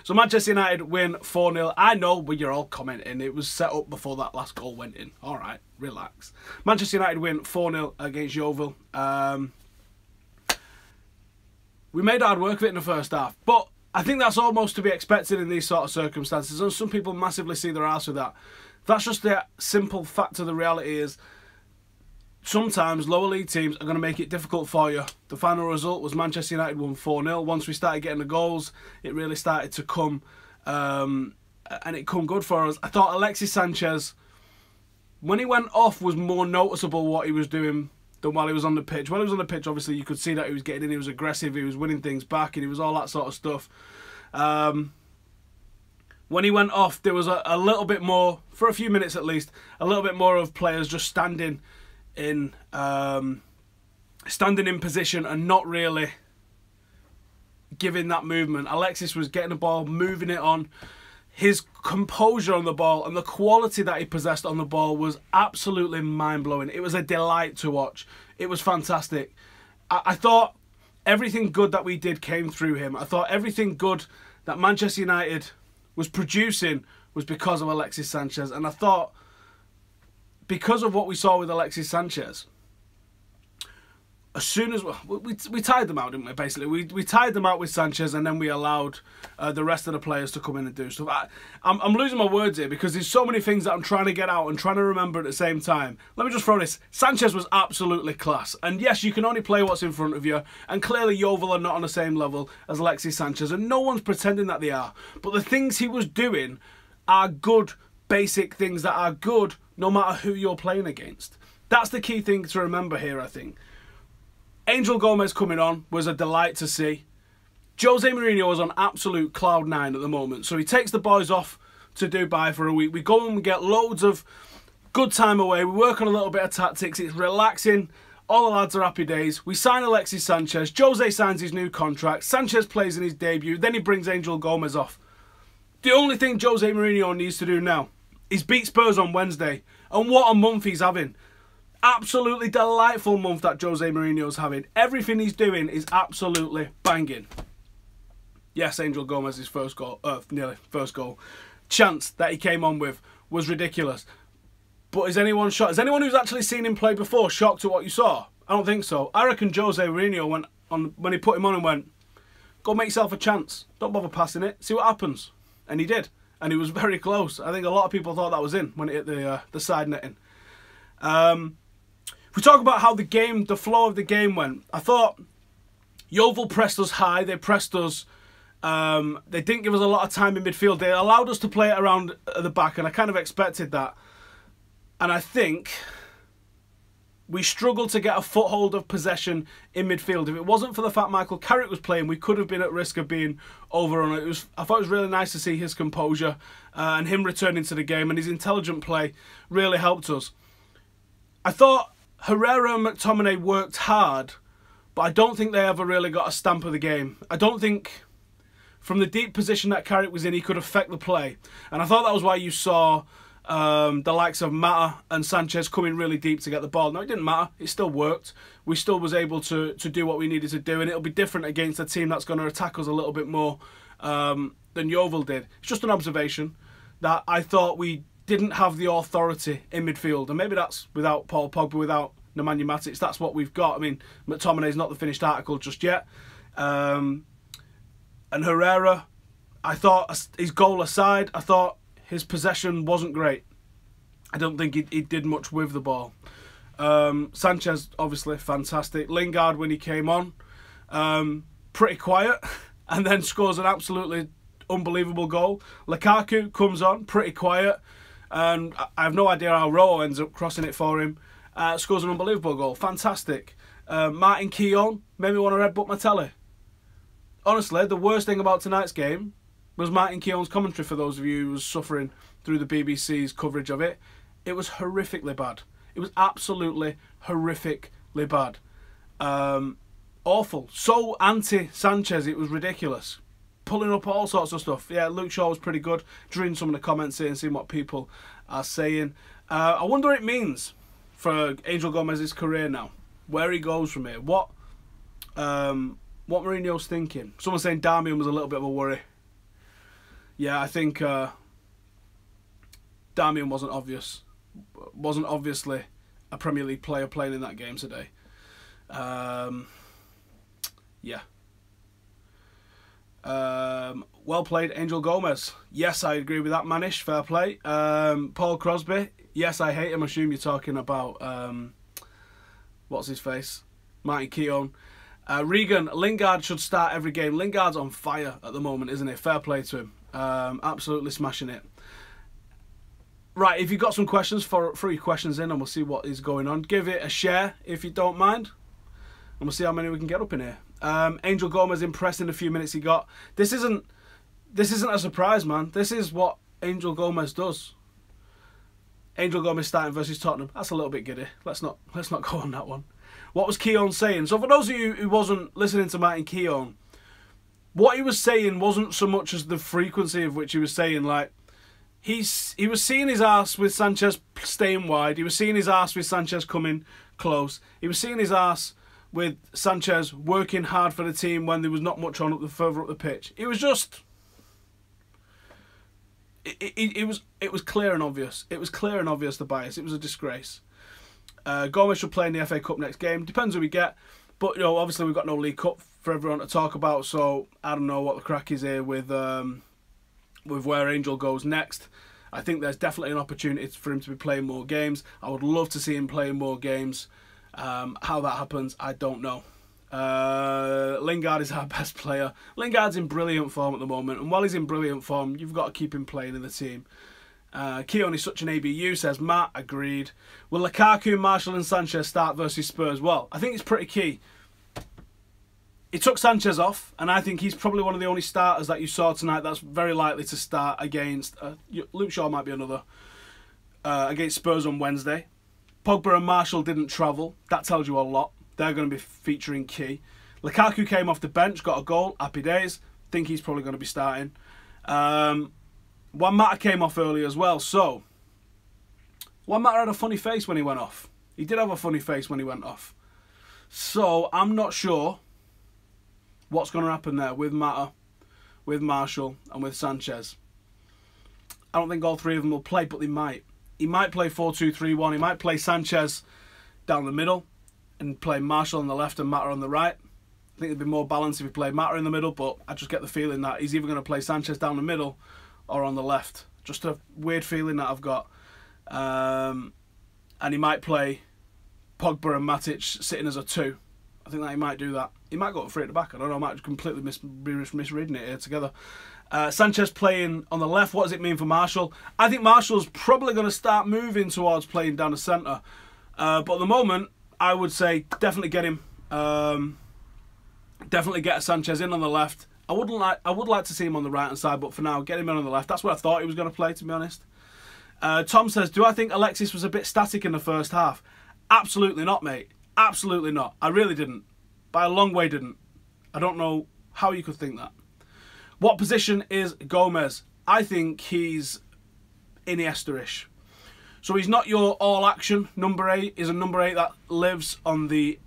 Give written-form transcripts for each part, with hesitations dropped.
So Manchester United win 4-0. I know, but you're all commenting. It was set up before that last goal went in. All right, relax. Manchester United win 4-0 against Yeovil. We made hard work of it in the first half, but I think that's almost to be expected in these sort of circumstances, and some people massively see their arse with that. That's just the simple fact of the reality is sometimes lower league teams are going to make it difficult for you. The final result was Manchester United won 4-0. Once we started getting the goals, it really started to come, and it come good for us. I thought Alexis Sanchez, when he went off, was more noticeable what he was doing than while he was on the pitch. While he was on the pitch, obviously, you could see that he was getting in, he was aggressive, he was winning things back, and he was all that sort of stuff. When he went off, there was a little bit more, for a few minutes at least, a little bit more of players just standing in position and not really giving that movement. Alexis was getting the ball, moving it on. His composure on the ball and the quality that he possessed on the ball was absolutely mind-blowing. It was a delight to watch. It was fantastic. I thought everything good that we did came through him. I thought everything good that Manchester United was producing was because of Alexis Sanchez. And I thought, because of what we saw with Alexis Sanchez, as soon as we tied them out, didn't we? Basically, we tied them out with Sanchez, and then we allowed the rest of the players to come in and do stuff. I'm losing my words here because there's so many things that I'm trying to get out and trying to remember at the same time. Let me just throw this. Sanchez was absolutely class, and yes, you can only play what's in front of you, and clearly Yeovil are not on the same level as Alexis Sanchez, and no one's pretending that they are. But the things he was doing are good, basic things that are good no matter who you're playing against. That's the key thing to remember here, I think. Angel Gomes coming on was a delight to see. Jose Mourinho was on absolute cloud 9 at the moment. So he takes the boys off to Dubai for a week. We go and we get loads of good time away. We work on a little bit of tactics. It's relaxing. All the lads are happy days. We sign Alexis Sanchez. Jose signs his new contract. Sanchez plays in his debut. Then he brings Angel Gomes off. The only thing Jose Mourinho needs to do now is beat Spurs on Wednesday. And what a month he's having. Absolutely delightful month that Jose Mourinho's having. Everything he's doing is absolutely banging. Yes, Angel Gomes' first goal, nearly first goal. Chance that he came on with was ridiculous. But is anyone shocked? Is anyone who's actually seen him play before shocked at what you saw? I don't think so. I reckon Jose Mourinho went on when he put him on and went, go make yourself a chance. Don't bother passing it. See what happens. And he did. And he was very close. I think a lot of people thought that was in when it hit the side netting. If we talk about how the flow of the game went, I thought Yeovil pressed us high. They pressed us. They didn't give us a lot of time in midfield. They allowed us to play it around at the back, and I kind of expected that. And I think we struggled to get a foothold of possession in midfield. If it wasn't for the fact Michael Carrick was playing, we could have been at risk of being overrun. I thought it was really nice to see his composure and him returning to the game, and his intelligent play really helped us. I thought Herrera and McTominay worked hard, but I don't think they ever really got a stamp of the game. I don't think from the deep position that Carrick was in, he could affect the play. And I thought that was why you saw the likes of Mata and Sanchez coming really deep to get the ball. No, it didn't matter. It still worked. We still was able to do what we needed to do, and it'll be different against a team that's going to attack us a little bit more than Yeovil did. It's just an observation that I thought we didn't have the authority in midfield, and maybe that's without Paul Pogba, without Nemanja Matic. That's what we've got. I mean, McTominay's not the finished article just yet. And Herrera, I thought, his goal aside, I thought his possession wasn't great. I don't think he did much with the ball. Sanchez, obviously, fantastic. Lingard, when he came on, pretty quiet, and then scores an absolutely unbelievable goal. Lukaku comes on, pretty quiet, and I have no idea how Rowe ends up crossing it for him. Scores an unbelievable goal. Fantastic. Martin Keown made me want to headbutt my telly. Honestly, the worst thing about tonight's game was Martin Keown's commentary, for those of you who was suffering through the BBC's coverage of it. It was horrifically bad. It was absolutely horrifically bad. Awful. So anti-Sanchez, it was ridiculous. Pulling up all sorts of stuff. Yeah, Luke Shaw was pretty good. Reading some of the comments here and seeing what people are saying. I wonder what it means for Angel Gomes' career now. Where he goes from here. What Mourinho's thinking. Someone saying Darmian was a little bit of a worry. Yeah, I think Darmian wasn't obviously a Premier League player playing in that game today. Yeah. Well played, Angel Gomes. Yes, I agree with that, Manish. Fair play. Paul Crosby. Yes, I hate him. I assume you're talking about what's his face? Martin Keown. Regan, Lingard should start every game. Lingard's on fire at the moment, isn't he? Fair play to him. Absolutely smashing it. Right, if you've got some questions, throw your questions in and we'll see what is going on. Give it a share if you don't mind. And we'll see how many we can get up in here. Angel Gomes impressed in the few minutes he got. This isn't a surprise, man. This is what Angel Gomes does. Angel Gomes starting versus Tottenham. That's a little bit giddy. Let's not go on that one. What was Keown saying? So for those of you who wasn't listening to Martin Keown, what he was saying wasn't so much as the frequency of which he was saying. Like, he was seeing his arse with Sanchez staying wide. He was seeing his arse with Sanchez coming close. He was seeing his arse with Sanchez working hard for the team when there was not much on further up the pitch. It was just... It was clear and obvious. It was clear and obvious, the bias. It was a disgrace. Gomes should play in the FA Cup next game. Depends who we get. But, you know, obviously we've got no League Cup for everyone to talk about, so I don't know what the crack is here with where Angel goes next. I think there's definitely an opportunity for him to be playing more games. I would love to see him playing more games. How that happens, I don't know. Lingard is our best player. Lingard's in brilliant form at the moment, and while he's in brilliant form, you've got to keep him playing in the team. Keown is such an ABU, says Matt. Agreed. Will Lukaku, Martial and Sanchez start versus Spurs? Well, I think it's pretty key. He took Sanchez off, and I think he's probably one of the only starters that you saw tonight that's very likely to start against... Luke Shaw might be another. Against Spurs on Wednesday. Pogba and Martial didn't travel. That tells you a lot. They're going to be featuring key. Lukaku came off the bench, got a goal. Happy days. Think he's probably going to be starting. Juan Mata came off early as well. So, Juan Mata had a funny face when he went off. He did have a funny face when he went off. So, I'm not sure what's going to happen there with Mata, with Martial and with Sanchez. I don't think all three of them will play, but they might. He might play 4-2-3-1. He might play Sanchez down the middle and play Martial on the left and Mata on the right. I think it'd be more balanced if he played Mata in the middle, but I just get the feeling that he's either going to play Sanchez down the middle or on the left. Just a weird feeling that I've got. And he might play Pogba and Matic sitting as a 2. I think that he might do that. He might go 3 at the back. I don't know. I might completely be misreading it here together. Sanchez playing on the left. What does it mean for Martial? I think Martial's probably going to start moving towards playing down the centre. But at the moment, I would say definitely get him. Definitely get Sanchez in on the left. I would like to see him on the right hand side, but for now, get him in on the left. That's where I thought he was going to play, to be honest. Tom says, do I think Alexis was a bit static in the first half? Absolutely not, mate. Absolutely not. I really didn't. By a long way didn't. I don't know how you could think that. What position is Gomes? I think he's Iniesta-ish. So he's not your all-action number 8. He's a number 8 that lives on the...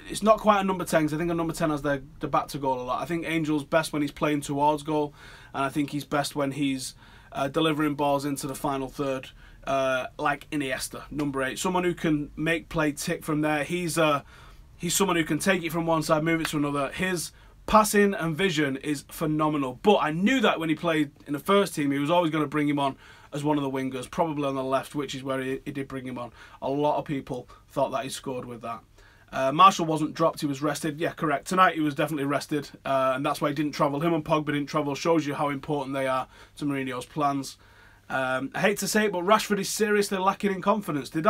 It's not quite a number 10, because I think a number 10 has the back to goal a lot. I think Angel's best when he's playing towards goal, and I think he's best when he's delivering balls into the final third, like Iniesta, number 8. Someone who can make play tick from there. He's someone who can take it from one side, move it to another. His passing and vision is phenomenal. But I knew that when he played in the first team, he was always going to bring him on as one of the wingers, probably on the left, which is where he did bring him on. A lot of people thought that he scored with that. Martial wasn't dropped, he was rested. Yeah, correct. Tonight he was definitely rested, and that's why he didn't travel. Him and Pogba didn't travel. Shows you how important they are to Mourinho's plans. I hate to say it, but Rashford is seriously lacking in confidence. Did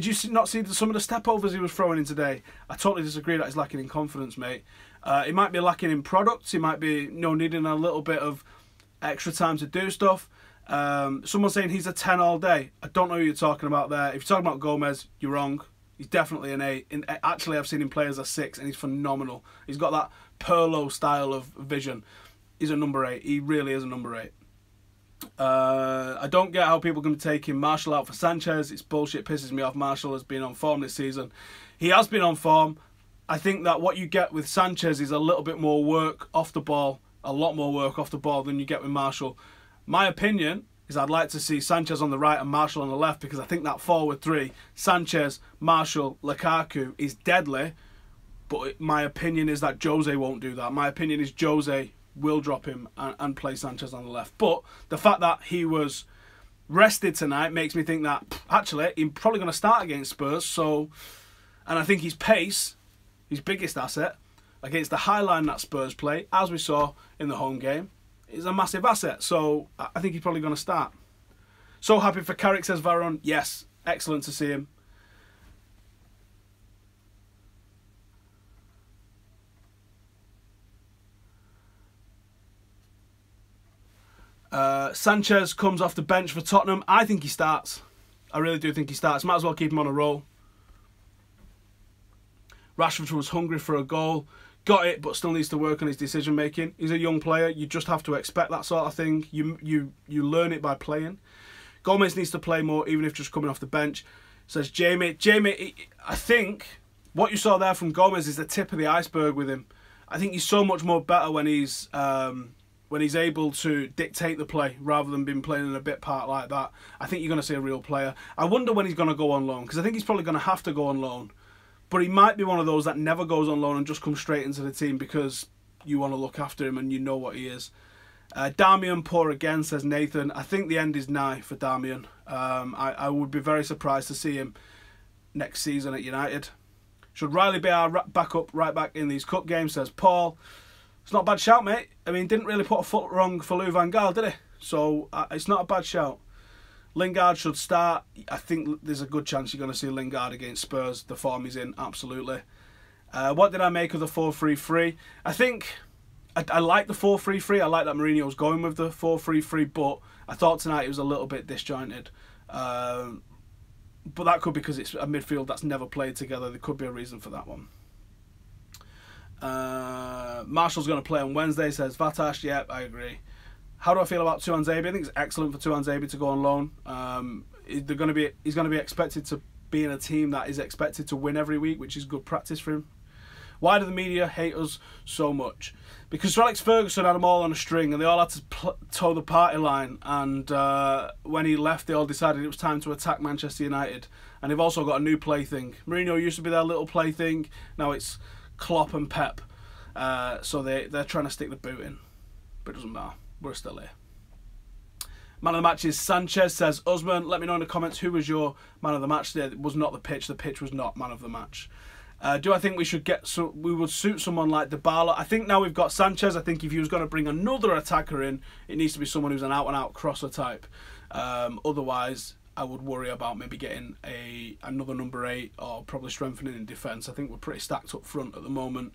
you not see some of the step-overs he was throwing in today? I totally disagree that he's lacking in confidence, mate. He might be lacking in products. He might be needing a little bit of extra time to do stuff. Someone's saying he's a 10 all day. I don't know who you're talking about there. If you're talking about Gomes, you're wrong. He's definitely an 8. Actually, I've seen him play as a 6, and he's phenomenal. He's got that Pirlo style of vision. He's a number 8. He really is a number 8. I don't get how people can be taking Martial out for Sanchez. It's bullshit. Pisses me off. Martial has been on form this season. He has been on form. I think that what you get with Sanchez is a little bit more work off the ball a lot more work off the ball than you get with Martial. My opinion is I'd like to see Sanchez on the right and Martial on the left, because I think that forward three, Sanchez, Martial, Lukaku, is deadly. But my opinion is that Jose won't do that. My opinion is Jose will drop him and play Sanchez on the left. But the fact that he was rested tonight makes me think that, actually, he's probably going to start against Spurs. So, and I think his pace, his biggest asset, against the high line that Spurs play, as we saw in the home game, is a massive asset. So I think he's probably going to start. So happy for Carrick, says Varane. Yes, excellent to see him. Sanchez comes off the bench for Tottenham. I think he starts. I really do think he starts. Might as well keep him on a roll. Rashford was hungry for a goal. Got it, but still needs to work on his decision making. He's a young player. You just have to expect that sort of thing. You learn it by playing. Gomes needs to play more, even if just coming off the bench. Says Jamie. Jamie, I think what you saw there from Gomes is the tip of the iceberg with him. I think he's so much more better when he's able to dictate the play rather than being playing in a bit part like that. I think you're going to see a real player. I wonder when he's going to go on loan, because I think he's probably going to have to go on loan. But he might be one of those that never goes on loan and just comes straight into the team because you want to look after him and you know what he is. Darmian poor again, says Nathan. I think the end is nigh for Darmian. I would be very surprised to see him next season at United. Should Riley be our backup right back in these cup games, says Paul. It's not a bad shout, mate. I mean, didn't really put a foot wrong for Lou Van Gaal, did he? So it's not a bad shout. Lingard should start. I think there's a good chance you're going to see Lingard against Spurs. The form he's in, absolutely. What did I make of the 4-3-3? I think I like the 4-3-3. I like that Mourinho's going with the 4-3-3, but I thought tonight it was a little bit disjointed. But that could be because it's a midfield that's never played together. There could be a reason for that one. Marshall's going to play on Wednesday, says Vatash. Yep, I agree. How do I feel about Tuanzebe? I think it's excellent for Tuanzebe to go on loan. He's going to be expected to be in a team that is expected to win every week, which is good practice for him. Why do the media hate us so much? Because Sir Alex Ferguson had them all on a string and they all had to toe the party line. And when he left, they all decided it was time to attack Manchester United. And they've also got a new plaything. Mourinho used to be their little plaything. Now it's Klopp and Pep. So they're trying to stick the boot in. But it doesn't matter. We're still here. Man of the match is Sanchez, says Usman. Let me know in the comments who was your man of the match. It was not the pitch. The pitch was not man of the match. Do I think we would suit someone like Dybala? I think now we've got Sanchez. I think if he was going to bring another attacker in, it needs to be someone who's an out-and-out crosser type. Otherwise, I would worry about maybe getting another number 8 or probably strengthening in defence. I think we're pretty stacked up front at the moment.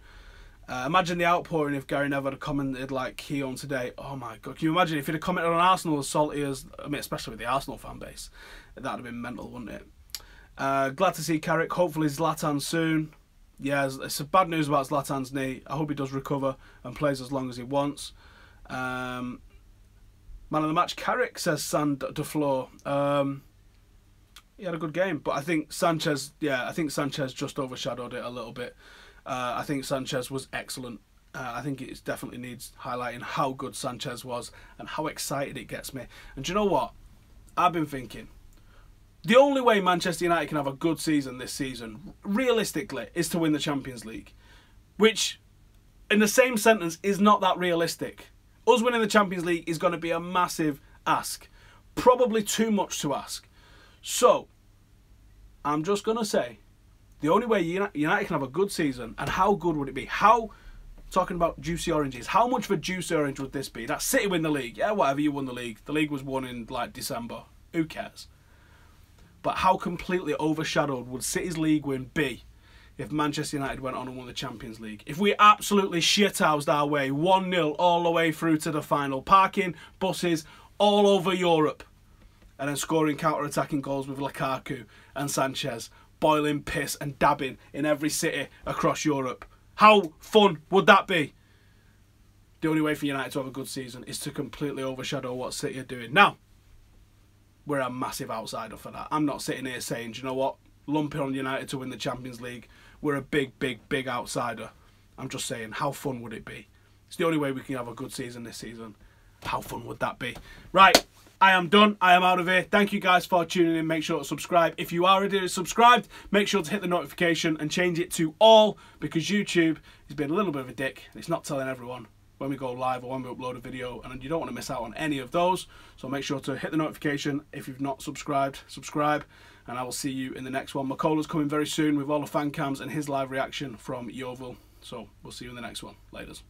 Imagine the outpouring if Gary Neville had commented like Keown today. Oh my God, can you imagine if he'd have commented on Arsenal as salty as, I mean, especially with the Arsenal fan base. That would have been mental, wouldn't it? Glad to see Carrick. Hopefully Zlatan soon. Yeah, it's some bad news about Zlatan's knee. I hope he does recover and plays as long as he wants. Man of the match, Carrick, says Sand de Flor. He had a good game, but I think Sanchez, just overshadowed it a little bit. I think Sanchez was excellent. I think it definitely needs highlighting how good Sanchez was and how excited it gets me. And do you know what? I've been thinking, the only way Manchester United can have a good season this season, realistically, is to win the Champions League. Which, in the same sentence, is not that realistic. Us winning the Champions League is going to be a massive ask. Probably too much to ask. So, I'm just going to say, the only way United can have a good season, and how good would it be? Talking about juicy oranges, how much of a juicy orange would this be? That City win the league. Yeah, whatever, you won the league. The league was won in, like, December. Who cares? But how completely overshadowed would City's league win be if Manchester United went on and won the Champions League? If we absolutely shithoused our way 1-0 all the way through to the final, parking buses all over Europe, and then scoring counter-attacking goals with Lukaku and Sanchez, boiling piss and dabbing in every city across Europe. How fun would that be? The only way for United to have a good season is to completely overshadow what City are doing. Now, we're a massive outsider for that. I'm not sitting here saying, do you know what? Lumping on United to win the Champions League. We're a big, big, big outsider. I'm just saying, how fun would it be? It's the only way we can have a good season this season. How fun would that be? Right, I am done. I am out of here. Thank you guys for tuning in. Make sure to subscribe. If you are already subscribed, make sure to hit the notification and change it to all, because YouTube has been a little bit of a dick. It's not telling everyone when we go live or when we upload a video, and you don't want to miss out on any of those. So make sure to hit the notification. If you've not subscribed, subscribe, and I will see you in the next one. Makola's coming very soon with all the fan cams and his live reaction from Yeovil. So we'll see you in the next one. Laters.